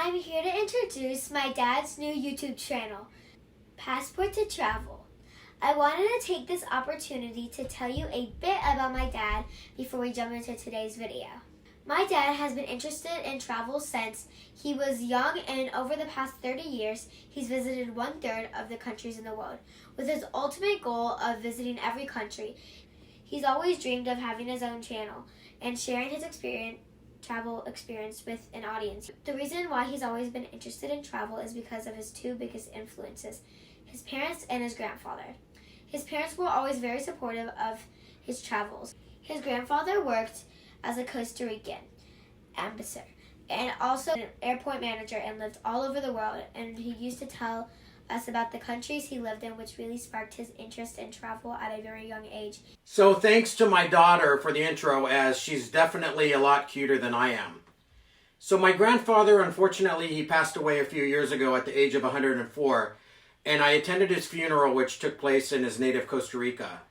I'm here to introduce my dad's new YouTube channel, Passport to Travel. I wanted to take this opportunity to tell you a bit about my dad before we jump into today's video. My dad has been interested in travel since he was young, and over the past 30 years, he's visited 1/3 of the countries in the world. With his ultimate goal of visiting every country, he's always dreamed of having his own channel and sharing his travel experience with an audience. The reason why he's always been interested in travel is because of his two biggest influences, his parents and his grandfather. His parents were always very supportive of his travels. His grandfather worked as a Costa Rican ambassador and also an airport manager and lived all over the world, and he used to tell us about the countries he lived in, which really sparked his interest in travel at a very young age. So thanks to my daughter for the intro, as she's definitely a lot cuter than I am. So my grandfather, unfortunately, he passed away a few years ago at the age of 104, and I attended his funeral, which took place in his native Costa Rica.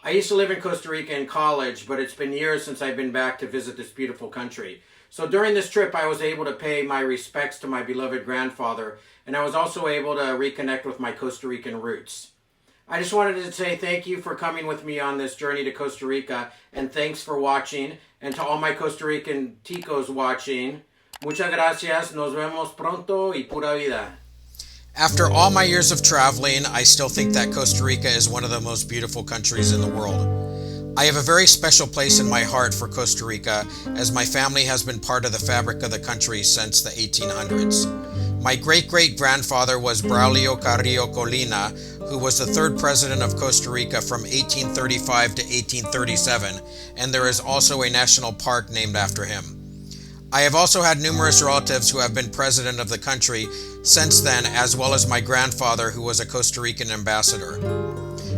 I used to live in Costa Rica in college, but it's been years since I've been back to visit this beautiful country. So during this trip, I was able to pay my respects to my beloved grandfather, and I was also able to reconnect with my Costa Rican roots. I just wanted to say thank you for coming with me on this journey to Costa Rica, and thanks for watching. And to all my Costa Rican ticos watching, muchas gracias, nos vemos pronto y pura vida. After all my years of traveling, I still think that Costa Rica is one of the most beautiful countries in the world. I have a very special place in my heart for Costa Rica, as my family has been part of the fabric of the country since the 1800s. My great-great-grandfather was Braulio Carrillo Colina, who was the third president of Costa Rica from 1835 to 1837, and there is also a national park named after him. I have also had numerous relatives who have been president of the country since then, as well as my grandfather, who was a Costa Rican ambassador.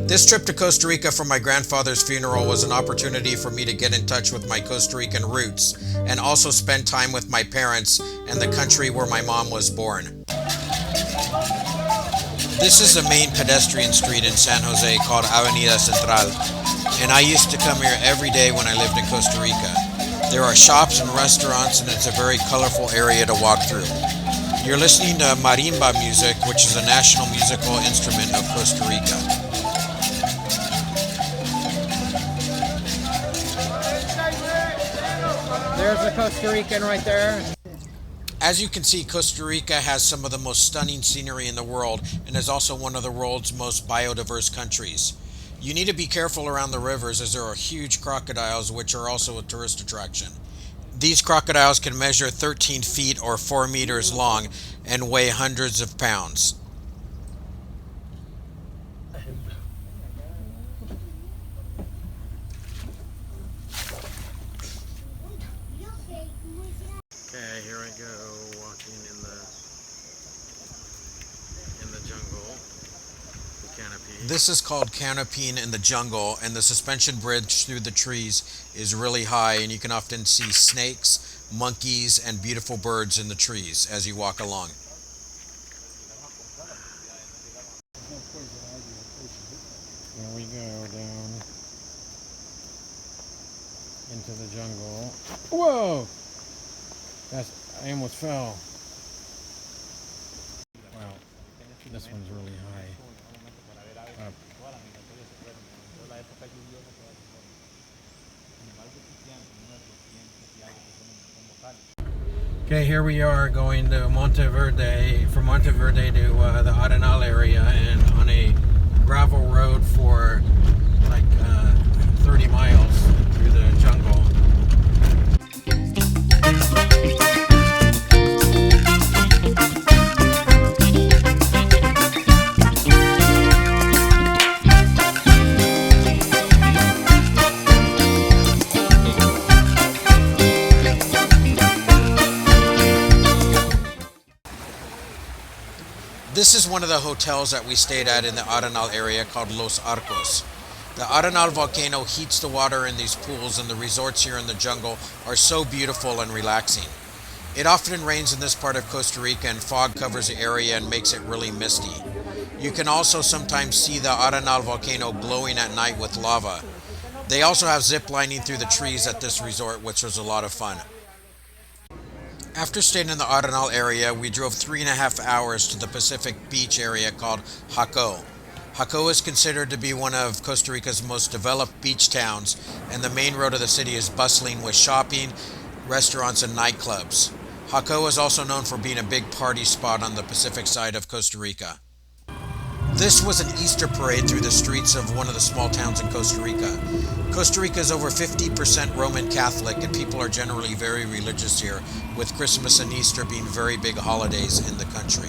This trip to Costa Rica for my grandfather's funeral was an opportunity for me to get in touch with my Costa Rican roots and also spend time with my parents and the country where my mom was born. This is the main pedestrian street in San Jose called Avenida Central, and I used to come here every day when I lived in Costa Rica. There are shops and restaurants, and it's a very colorful area to walk through. You're listening to marimba music, which is a national musical instrument of Costa Rica. There's a Costa Rican right there. As you can see, Costa Rica has some of the most stunning scenery in the world and is also one of the world's most biodiverse countries. You need to be careful around the rivers, as there are huge crocodiles, which are also a tourist attraction. These crocodiles can measure 13 feet or 4 meters long and weigh hundreds of pounds. Okay, here I go, walking in the jungle, the canopy. This is called canopying in the jungle, and the suspension bridge through the trees is really high, and you can often see snakes, monkeys, and beautiful birds in the trees as you walk along. Here we go down into the jungle. Whoa! I almost fell. Wow, this one's really high. Up. Okay, here we are going to Monteverde, from Monteverde to the Arenal area, and on a gravel road for like 30 miles through the jungle. This is one of the hotels that we stayed at in the Arenal area called Los Arcos. The Arenal volcano heats the water in these pools, and the resorts here in the jungle are so beautiful and relaxing. It often rains in this part of Costa Rica, and fog covers the area and makes it really misty. You can also sometimes see the Arenal volcano glowing at night with lava. They also have zip lining through the trees at this resort, which was a lot of fun. After staying in the Arenal area, we drove 3.5 hours to the Pacific Beach area called Jaco. Jaco is considered to be one of Costa Rica's most developed beach towns, and the main road of the city is bustling with shopping, restaurants, and nightclubs. Jaco is also known for being a big party spot on the Pacific side of Costa Rica. This was an Easter parade through the streets of one of the small towns in Costa Rica. Costa Rica is over 50% Roman Catholic, and people are generally very religious here, with Christmas and Easter being very big holidays in the country.